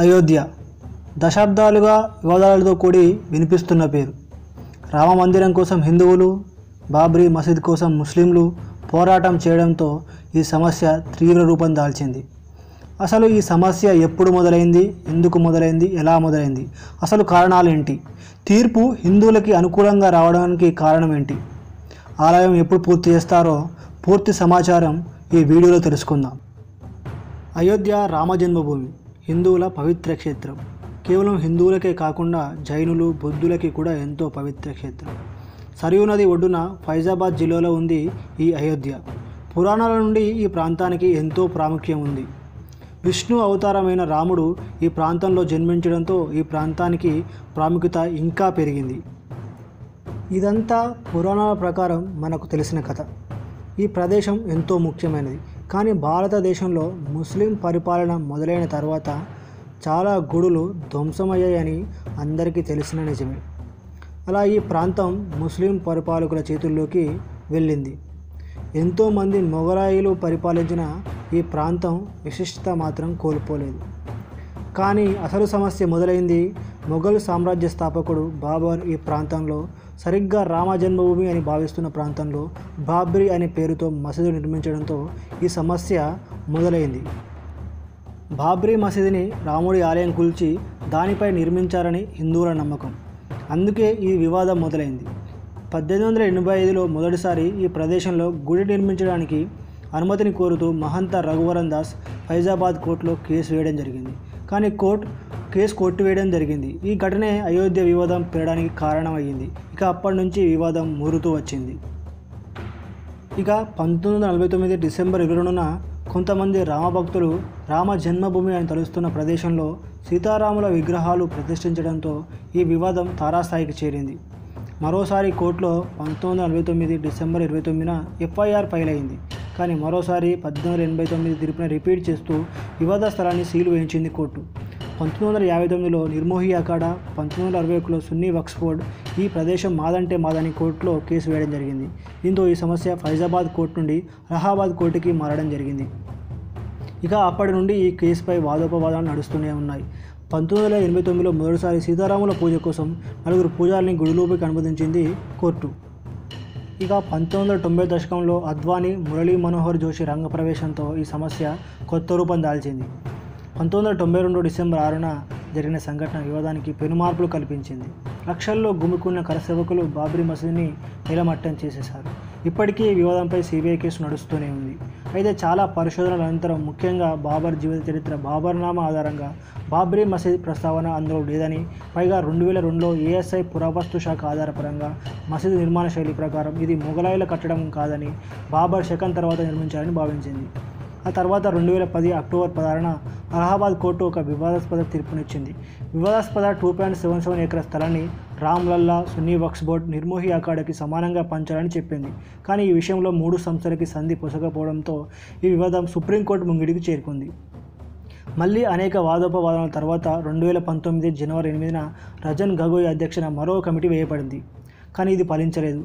అయోధ్య దశాబ్దాలుగా వివాదాలతో కూడి వినిపిస్తున్న పేరు. రామ మందిరం కోసం హిందువులు, బాబ్రీ మసీద్ కోసం ముస్లింలు పోరాటం చేయడంతో ఈ సమస్య తీవ్ర రూపం దాల్చింది. అసలు ఈ సమస్య ఎప్పుడు మొదలైంది, ఎందుకు మొదలైంది, ఎలా మొదలైంది, అసలు కారణాలేంటి, తీర్పు హిందువులకి అనుకూలంగా రావడానికి కారణం ఏంటి, ఆలయం ఎప్పుడు పూర్తి చేస్తారో పూర్తి సమాచారం ఈ వీడియోలో తెలుసుకుందాం. అయోధ్య రామ జన్మభూమి హిందువుల పవిత్ర క్షేత్రం. కేవలం హిందువులకే కాకుండా జైనులు, బుద్ధులకి కూడా ఎంతో పవిత్ర క్షేత్రం. సరియు నది ఒడ్డున ఫైజాబాద్ జిల్లాలో ఉంది ఈ అయోధ్య. పురాణాల నుండి ఈ ప్రాంతానికి ఎంతో ప్రాముఖ్యం ఉంది. విష్ణు అవతారమైన రాముడు ఈ ప్రాంతంలో జన్మించడంతో ఈ ప్రాంతానికి ప్రాముఖ్యత ఇంకా పెరిగింది. ఇదంతా పురాణాల ప్రకారం మనకు తెలిసిన కథ. ఈ ప్రదేశం ఎంతో ముఖ్యమైనది. కానీ భారతదేశంలో ముస్లిం పరిపాలన మొదలైన తర్వాత చాలా గుడులు ధ్వంసమయ్యాయని అందరికీ తెలిసిన నిజమే. అలా ఈ ప్రాంతం ముస్లిం పరిపాలకుల చేతుల్లోకి వెళ్ళింది. ఎంతోమంది మొఘలాయులు పరిపాలించిన ఈ ప్రాంతం విశిష్టత మాత్రం కోల్పోలేదు. కానీ అసలు సమస్య మొదలైంది మొఘల్ సామ్రాజ్య స్థాపకుడు బాబర్ ఈ ప్రాంతంలో, సరిగ్గా రామ జన్మభూమి అని భావిస్తున్న ప్రాంతంలో బాబ్రీ అనే పేరుతో మసీదు నిర్మించడంతో ఈ సమస్య మొదలైంది. బాబ్రీ మసీదుని రాముడి ఆలయం కూల్చి దానిపై నిర్మించారని హిందువుల నమ్మకం. అందుకే ఈ వివాదం మొదలైంది. 1885లో మొదటిసారి ఈ ప్రదేశంలో గుడి నిర్మించడానికి అనుమతిని కోరుతూ మహంత రఘువరన్ దాస్ ఫైజాబాద్ కోర్టులో కేసు వేయడం జరిగింది. కానీ కేసు కొట్టివేయడం జరిగింది. ఈ ఘటనే అయోధ్య వివాదం పెరగడానికి కారణమయ్యింది. ఇక అప్పటి నుంచి వివాదం మురుతూ వచ్చింది. ఇక 1949 డిసెంబర్ 22న కొంతమంది రామభక్తులు రామ జన్మభూమి అని తలుస్తున్న ప్రదేశంలో సీతారాముల విగ్రహాలు ప్రతిష్ఠించడంతో ఈ వివాదం తారాస్థాయికి చేరింది. మరోసారి కోర్టులో 1949 డిసెంబర్ 29న ఎఫ్ఐఆర్ ఫైల్ అయింది. కానీ మరోసారి 1889 తీర్పును రిపీట్ చేస్తూ వివాద స్థలాన్ని సీలు వేయించింది కోర్టు. 1959లో నిర్మోహి అఖాడా, 1961లో సున్నీ వక్ఫ్ బోర్డ్ ఈ ప్రదేశం మాదంటే మాదని కోర్టులో కేసు వేయడం జరిగింది. దీంతో ఈ సమస్య ఫైజాబాద్ కోర్టు నుండి అలహాబాద్ కోర్టుకి మారడం జరిగింది. ఇక అప్పటి నుండి ఈ కేసుపై వాదోపవాదాలు నడుస్తూనే ఉన్నాయి. 1989లో మొదటిసారి సీతారాముల పూజ కోసం 4 పూజారిని గుడిలోకి అనుమతించింది కోర్టు. ఇక 1990 దశకంలో అద్వానీ, మురళీ మనోహర్ జోషి రంగప్రవేశంతో ఈ సమస్య కొత్త రూపం దాల్చింది. 1992 డిసెంబర్ 6న జరిగిన సంఘటన వివాదానికి పెనుమార్పులు కల్పించింది. లక్షల్లో గుమికున్న కరసేవకులు బాబ్రీ మసీదుని నిలమట్టం చేసేశారు. ఇప్పటికీ వివాదంపై సిబిఐ కేసు నడుస్తూనే ఉంది. అయితే చాలా పరిశోధనల అనంతరం, ముఖ్యంగా బాబర్ జీవిత చరిత్ర, బాబర్నామా ఆధారంగా బాబ్రీ మసీద్ ప్రస్తావన అందులో లేదని, పైగా 2002లో ఏఎస్ఐ పురావస్తు శాఖ ఆధారపరంగా మసీదు నిర్మాణ శైలి ప్రకారం ఇది మొఘలాయుల కట్టడం కాదని, బాబర్ శకం తర్వాత నిర్మించాలని భావించింది. ఆ తర్వాత 2010 అక్టోబర్ 16న అలహాబాద్ కోర్టు ఒక వివాదాస్పద తీర్పునిచ్చింది. వివాదాస్పద 2.77 ఎకరాల స్థలాన్ని రామ్లల్లా, సున్నీ వక్ఫ్ బోర్డ్, నిర్మోహి అఖాడాకి సమానంగా పంచాలని చెప్పింది. కానీ ఈ విషయంలో 3 సంస్థలకి సంధి పొసగకపోవడంతో ఈ వివాదం సుప్రీంకోర్టు ముంగిడికి చేరుకుంది. మళ్ళీ అనేక వాదోపవాదాల తర్వాత 2019 జనవరి 8న రంజన్ గగోయ్ అధ్యక్షన మరో కమిటీ వేయబడింది. కానీ ఇది ఫలించలేదు.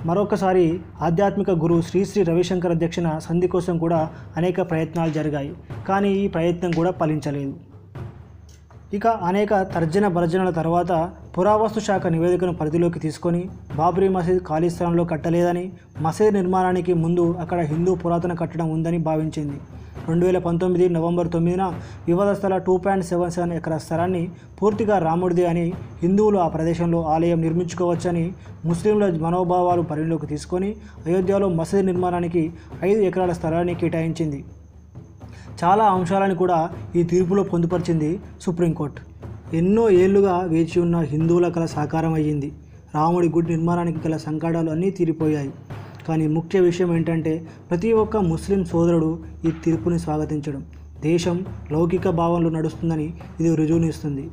మరొకసారి ఆధ్యాత్మిక గురువు శ్రీ శ్రీ రవిశంకర్ అధ్యక్షన సంధి కోసం కూడా అనేక ప్రయత్నాలు జరిగాయి. కానీ ఈ ప్రయత్నం కూడా ఫలించలేదు. ఇక అనేక తర్జన భర్జనల తర్వాత పురావస్తు శాఖ నివేదికను పరిధిలోకి తీసుకొని బాబ్రీ మసీద్ ఖాళీ స్థలంలో కట్టలేదని, మసీద్ నిర్మాణానికి ముందు అక్కడ హిందూ పురాతన కట్టడం ఉందని భావించింది. 2019 నవంబర్ 9న వివాద స్థల 2.77 ఎకరాల స్థలాన్ని పూర్తిగా రాముడిదే అని, హిందువులు ఆ ప్రదేశంలో ఆలయం నిర్మించుకోవచ్చని, ముస్లింల మనోభావాలు పరిగణలోకి తీసుకొని అయోధ్యలో మసీదు నిర్మాణానికి 5 ఎకరాల స్థలాన్ని కేటాయించింది. చాలా అంశాలను కూడా ఈ తీర్పులో పొందుపరిచింది సుప్రీంకోర్టు. ఎన్నో ఏళ్లుగా వేచి ఉన్న హిందువుల కల సాకారం అయ్యింది. రాముడి గుడి నిర్మాణానికి గల సంకటాలు అన్నీ తీరిపోయాయి. కానీ ముఖ్య విషయం ఏంటంటే ప్రతి ఒక్క ముస్లిం సోదరుడు ఈ తీర్పుని స్వాగతించడం. దేశం లౌకిక భావంలో నడుస్తుందని ఇది రుజువునిస్తుంది.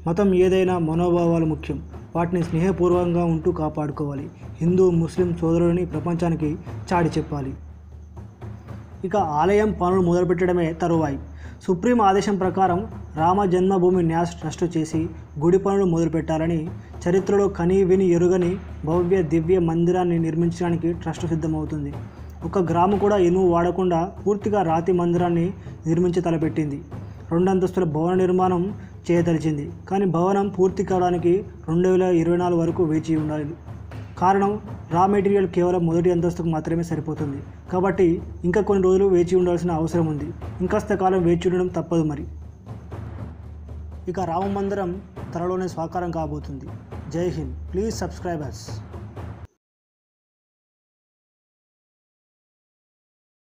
మతం ఏదైనా మనోభావాలు ముఖ్యం. వాటిని స్నేహపూర్వకంగా ఉంటూ కాపాడుకోవాలి. హిందూ ముస్లిం సోదరుడిని ప్రపంచానికి చాటి చెప్పాలి. ఇక ఆలయం పనులు మొదలుపెట్టడమే తరువాయి. సుప్రీం ఆదేశం ప్రకారం రామ జన్మభూమి న్యాస్ ట్రస్టు చేసి గుడి పనులు మొదలుపెట్టాలని, చరిత్రలో కని విని ఎరుగని భవ్య దివ్య మందిరాన్ని నిర్మించడానికి ట్రస్టు సిద్ధమవుతుంది. ఒక గ్రాము కూడా ఇనుము వాడకుండా పూర్తిగా రాతి మందిరాన్ని నిర్మించి తలపెట్టింది. 2 అంతస్తుల భవన నిర్మాణం చేయదలిచింది. కానీ భవనం పూర్తి కావడానికి 2024 వరకు వేచి ఉండాలి. కారణం రా మెటీరియల్ కేవలం మొదటి అంతస్తుకు మాత్రమే సరిపోతుంది. కాబట్టి ఇంకా కొన్ని రోజులు వేచి ఉండాల్సిన అవసరం ఉంది. ఇంకాస్త కాలం వేచి ఉండడం తప్పదు మరి. ఇక రామ మందిరం త్వరలోనే సాకారం కాబోతుంది. జై హింద్. Please subscribe us.